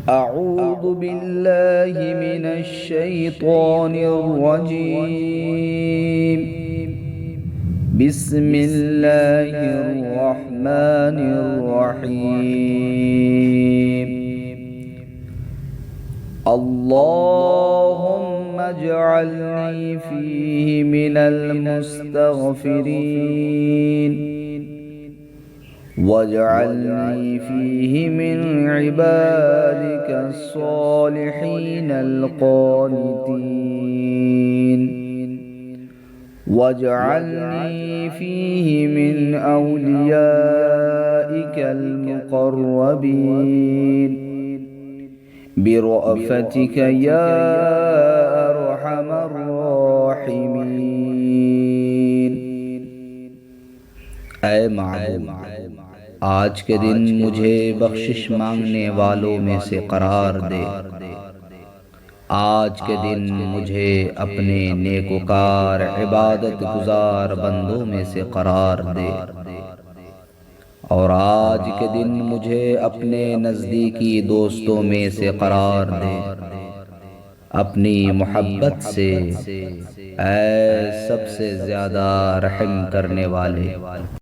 أعوذ بالله من الشيطان الرجيم. بسم الله الرحمن الرحيم. اللهم اجعلني فيه من المستغفرين، واجعلني فيه من عبادك الصالحين القانتين، واجعلني فيه من أوليائك المقربين برأفتك يا أرحم الراحمين। ऐ माबूद, आज के दिन मुझे बख्शिश मांगने वालों में से करार दे। आज के दिन मुझे अपने नेकोकार इबादत गुजार बंदों में से करार दे, और आज के दिन मुझे अपने नज़दीकी दोस्तों में से करार दे, अपनी मोहब्बत से, ऐ सबसे ज़्यादा रहम करने वाले।